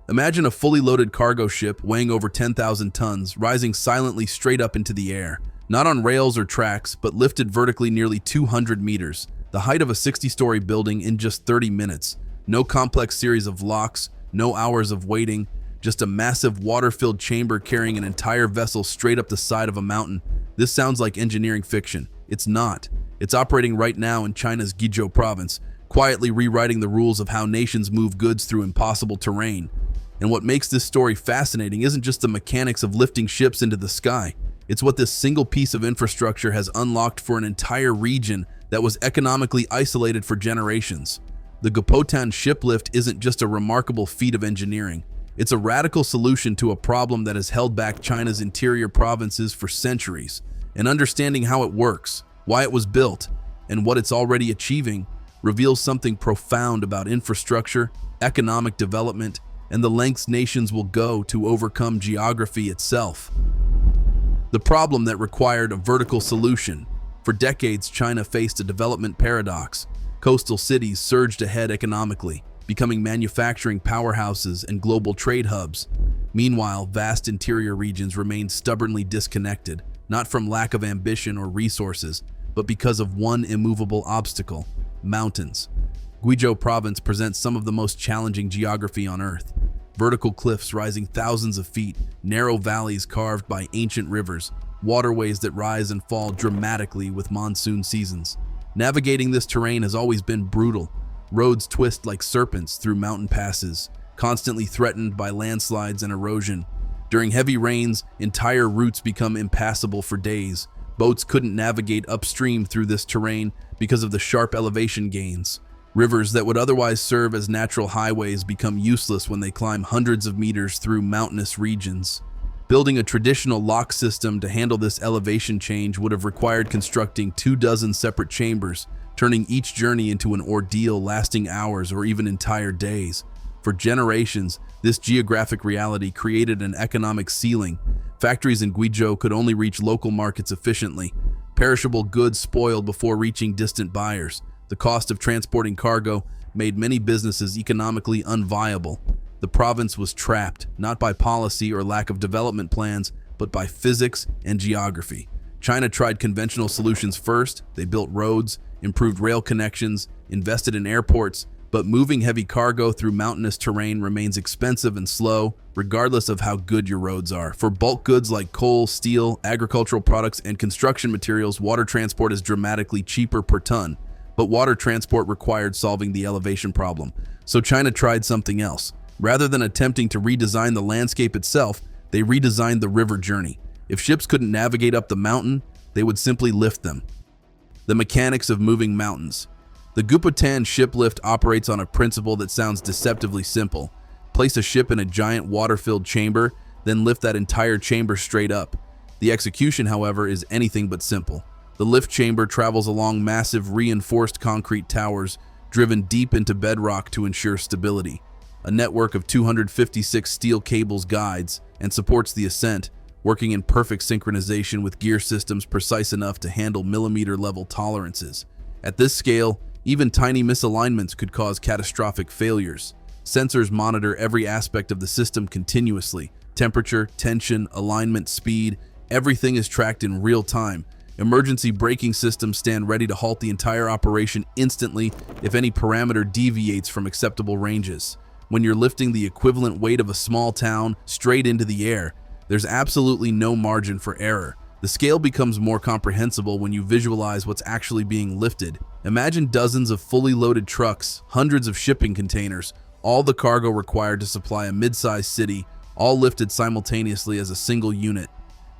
Imagine a fully loaded cargo ship weighing over 10,000 tons, rising silently straight up into the air, not on rails or tracks, but lifted vertically nearly 200 meters, the height of a 60-story building in just 30 minutes. No complex series of locks, no hours of waiting, just a massive water-filled chamber carrying an entire vessel straight up the side of a mountain. This sounds like engineering fiction. It's not. It's operating right now in China's Guizhou province, quietly rewriting the rules of how nations move goods through impossible terrain. And what makes this story fascinating isn't just the mechanics of lifting ships into the sky. It's what this single piece of infrastructure has unlocked for an entire region that was economically isolated for generations. The Gupotan shiplift isn't just a remarkable feat of engineering. It's a radical solution to a problem that has held back China's interior provinces for centuries. And understanding how it works, why it was built, and what it's already achieving reveals something profound about infrastructure, economic development, and the lengths nations will go to overcome geography itself. The problem that required a vertical solution. For decades, China faced a development paradox. Coastal cities surged ahead economically, becoming manufacturing powerhouses and global trade hubs. Meanwhile, vast interior regions remained stubbornly disconnected, not from lack of ambition or resources, but because of one immovable obstacle: mountains. Guizhou province presents some of the most challenging geography on Earth. Vertical cliffs rising thousands of feet, narrow valleys carved by ancient rivers, waterways that rise and fall dramatically with monsoon seasons. Navigating this terrain has always been brutal. Roads twist like serpents through mountain passes, constantly threatened by landslides and erosion. During heavy rains, entire routes become impassable for days. Boats couldn't navigate upstream through this terrain because of the sharp elevation gains. Rivers that would otherwise serve as natural highways become useless when they climb hundreds of meters through mountainous regions. Building a traditional lock system to handle this elevation change would have required constructing 24 separate chambers, turning each journey into an ordeal lasting hours or even entire days. For generations, this geographic reality created an economic ceiling. Factories in Guizhou could only reach local markets efficiently. Perishable goods spoiled before reaching distant buyers. The cost of transporting cargo made many businesses economically unviable. The province was trapped, not by policy or lack of development plans, but by physics and geography. China tried conventional solutions first. They built roads, improved rail connections, invested in airports, but moving heavy cargo through mountainous terrain remains expensive and slow, regardless of how good your roads are. For bulk goods like coal, steel, agricultural products, and construction materials, water transport is dramatically cheaper per ton. But water transport required solving the elevation problem. So China tried something else. Rather than attempting to redesign the landscape itself, they redesigned the river journey. If ships couldn't navigate up the mountain, they would simply lift them. The mechanics of moving mountains. The Gupotan shiplift operates on a principle that sounds deceptively simple. Place a ship in a giant water-filled chamber, then lift that entire chamber straight up. The execution, however, is anything but simple. The lift chamber travels along massive reinforced concrete towers, driven deep into bedrock to ensure stability. A network of 256 steel cables guides and supports the ascent, working in perfect synchronization with gear systems precise enough to handle millimeter-level tolerances. At this scale, even tiny misalignments could cause catastrophic failures. Sensors monitor every aspect of the system continuously. Temperature, tension, alignment, speed, everything is tracked in real time. Emergency braking systems stand ready to halt the entire operation instantly if any parameter deviates from acceptable ranges. When you're lifting the equivalent weight of a small town straight into the air, there's absolutely no margin for error. The scale becomes more comprehensible when you visualize what's actually being lifted. Imagine dozens of fully loaded trucks, hundreds of shipping containers, all the cargo required to supply a mid-sized city, all lifted simultaneously as a single unit.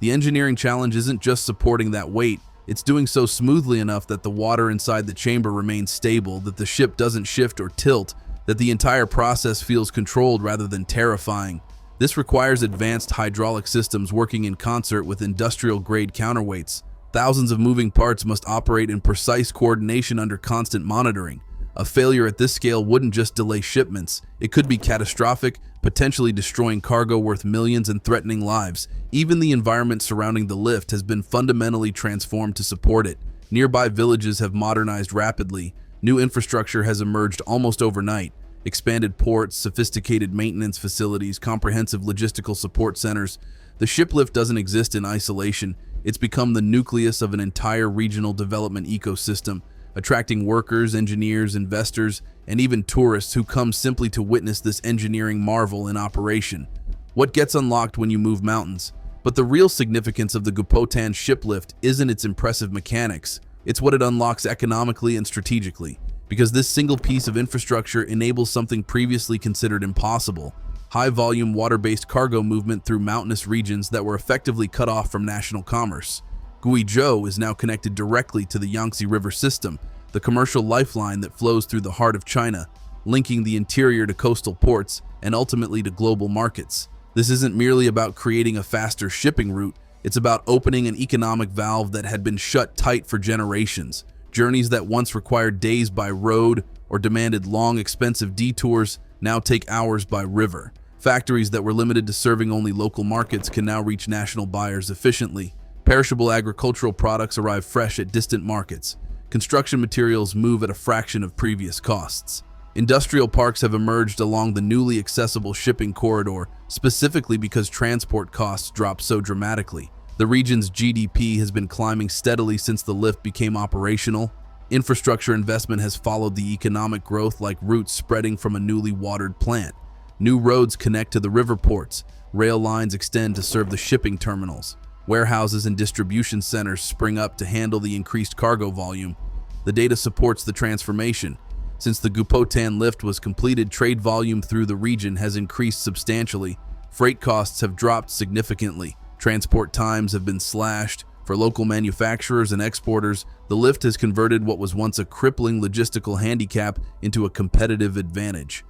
The engineering challenge isn't just supporting that weight, it's doing so smoothly enough that the water inside the chamber remains stable, that the ship doesn't shift or tilt, that the entire process feels controlled rather than terrifying. This requires advanced hydraulic systems working in concert with industrial-grade counterweights. Thousands of moving parts must operate in precise coordination under constant monitoring. A failure at this scale wouldn't just delay shipments, it could be catastrophic, potentially destroying cargo worth millions and threatening lives. Even the environment surrounding the lift has been fundamentally transformed to support it. Nearby villages have modernized rapidly. New infrastructure has emerged almost overnight. Expanded ports, sophisticated maintenance facilities, comprehensive logistical support centers. The shiplift doesn't exist in isolation. It's become the nucleus of an entire regional development ecosystem, attracting workers, engineers, investors, and even tourists who come simply to witness this engineering marvel in operation. What gets unlocked when you move mountains? But the real significance of the Gupotan shiplift isn't its impressive mechanics. It's what it unlocks economically and strategically, because this single piece of infrastructure enables something previously considered impossible: high-volume water-based cargo movement through mountainous regions that were effectively cut off from national commerce. Guizhou is now connected directly to the Yangtze River system, the commercial lifeline that flows through the heart of China, linking the interior to coastal ports and ultimately to global markets. This isn't merely about creating a faster shipping route, it's about opening an economic valve that had been shut tight for generations. Journeys that once required days by road or demanded long, expensive detours now take hours by river. Factories that were limited to serving only local markets can now reach national buyers efficiently. Perishable agricultural products arrive fresh at distant markets. Construction materials move at a fraction of previous costs. Industrial parks have emerged along the newly accessible shipping corridor, specifically because transport costs dropped so dramatically. The region's GDP has been climbing steadily since the lift became operational. Infrastructure investment has followed the economic growth like roots spreading from a newly watered plant. New roads connect to the river ports. Rail lines extend to serve the shipping terminals. Warehouses and distribution centers spring up to handle the increased cargo volume. The data supports the transformation. Since the Gupotan lift was completed, trade volume through the region has increased substantially. Freight costs have dropped significantly. Transport times have been slashed. For local manufacturers and exporters, the lift has converted what was once a crippling logistical handicap into a competitive advantage.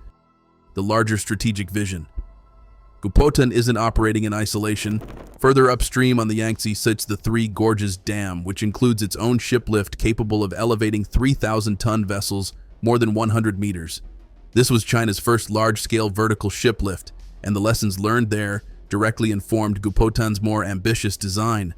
The larger strategic vision. Gupotan isn't operating in isolation. Further upstream on the Yangtze sits the Three Gorges Dam, which includes its own shiplift capable of elevating 3,000-ton vessels more than 100 meters. This was China's first large-scale vertical shiplift, and the lessons learned there directly informed Gupotan's more ambitious design.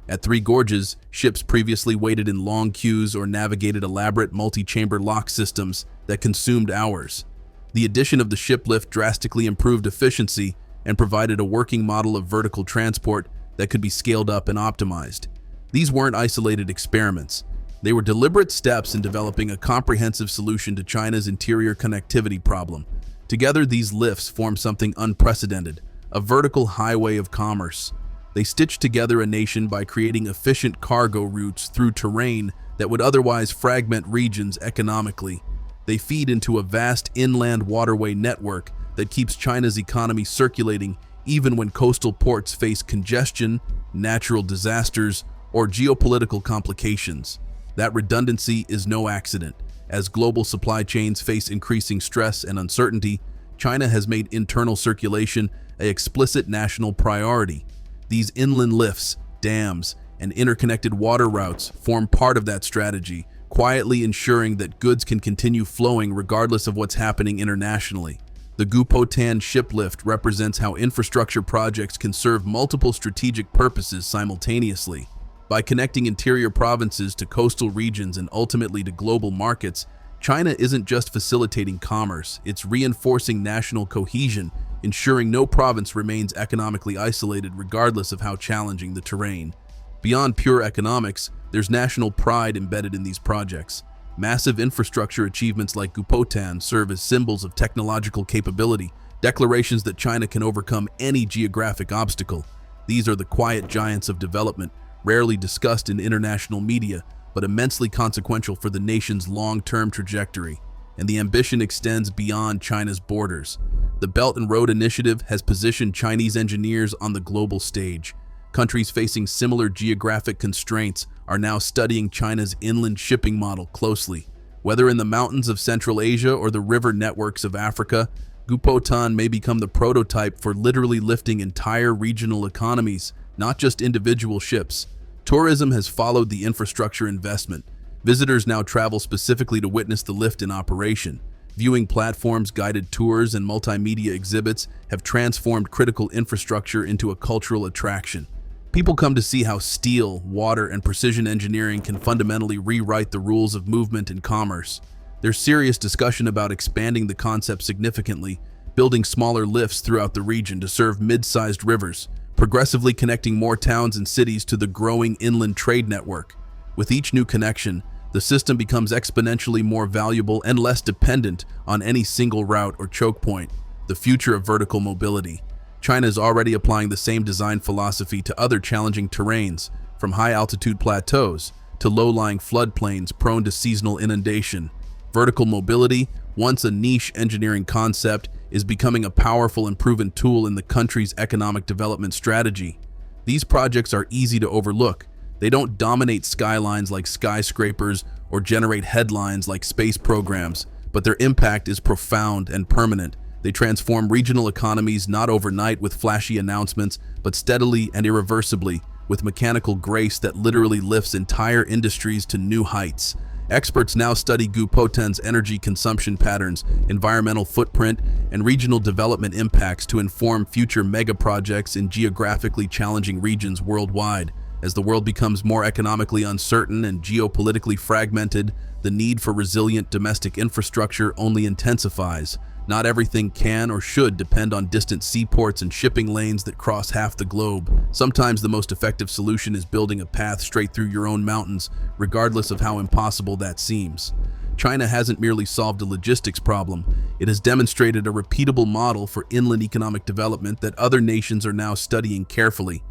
At Three Gorges, ships previously waited in long queues or navigated elaborate multi-chamber lock systems that consumed hours. The addition of the shiplift drastically improved efficiency and provided a working model of vertical transport that could be scaled up and optimized. These weren't isolated experiments. They were deliberate steps in developing a comprehensive solution to China's interior connectivity problem. Together, these lifts form something unprecedented: a vertical highway of commerce. They stitch together a nation by creating efficient cargo routes through terrain that would otherwise fragment regions economically. They feed into a vast inland waterway network that keeps China's economy circulating even when coastal ports face congestion, natural disasters, or geopolitical complications. That redundancy is no accident. As global supply chains face increasing stress and uncertainty, China has made internal circulation an explicit national priority. These inland lifts, dams, and interconnected water routes form part of that strategy, quietly ensuring that goods can continue flowing regardless of what's happening internationally. The Gupotan shiplift represents how infrastructure projects can serve multiple strategic purposes simultaneously. By connecting interior provinces to coastal regions and ultimately to global markets, China isn't just facilitating commerce, it's reinforcing national cohesion, ensuring no province remains economically isolated regardless of how challenging the terrain. Beyond pure economics, there's national pride embedded in these projects. Massive infrastructure achievements like Gupotan serve as symbols of technological capability, declarations that China can overcome any geographic obstacle. These are the quiet giants of development, rarely discussed in international media, but immensely consequential for the nation's long-term trajectory. And the ambition extends beyond China's borders. The Belt and Road Initiative has positioned Chinese engineers on the global stage. Countries facing similar geographic constraints are now studying China's inland shipping model closely. Whether in the mountains of Central Asia or the river networks of Africa, Gupotan may become the prototype for literally lifting entire regional economies, not just individual ships. Tourism has followed the infrastructure investment. Visitors now travel specifically to witness the lift in operation. Viewing platforms, guided tours, and multimedia exhibits have transformed critical infrastructure into a cultural attraction. People come to see how steel, water, and precision engineering can fundamentally rewrite the rules of movement and commerce. There's serious discussion about expanding the concept significantly, building smaller lifts throughout the region to serve mid-sized rivers, progressively connecting more towns and cities to the growing inland trade network. With each new connection, the system becomes exponentially more valuable and less dependent on any single route or choke point. The future of vertical mobility. China is already applying the same design philosophy to other challenging terrains, from high-altitude plateaus to low-lying floodplains prone to seasonal inundation. Vertical mobility, once a niche engineering concept, is becoming a powerful and proven tool in the country's economic development strategy. These projects are easy to overlook. They don't dominate skylines like skyscrapers or generate headlines like space programs, but their impact is profound and permanent. They transform regional economies not overnight with flashy announcements, but steadily and irreversibly, with mechanical grace that literally lifts entire industries to new heights. Experts now study Gupotan's energy consumption patterns, environmental footprint, and regional development impacts to inform future mega-projects in geographically challenging regions worldwide. As the world becomes more economically uncertain and geopolitically fragmented, the need for resilient domestic infrastructure only intensifies. Not everything can or should depend on distant seaports and shipping lanes that cross half the globe. Sometimes the most effective solution is building a path straight through your own mountains, regardless of how impossible that seems. China hasn't merely solved a logistics problem, it has demonstrated a repeatable model for inland economic development that other nations are now studying carefully.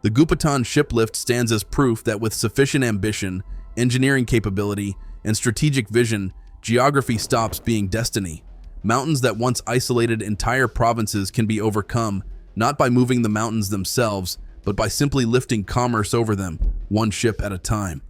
The Gupotan shiplift stands as proof that with sufficient ambition, engineering capability, and strategic vision, geography stops being destiny. Mountains that once isolated entire provinces can be overcome, not by moving the mountains themselves, but by simply lifting commerce over them, one ship at a time.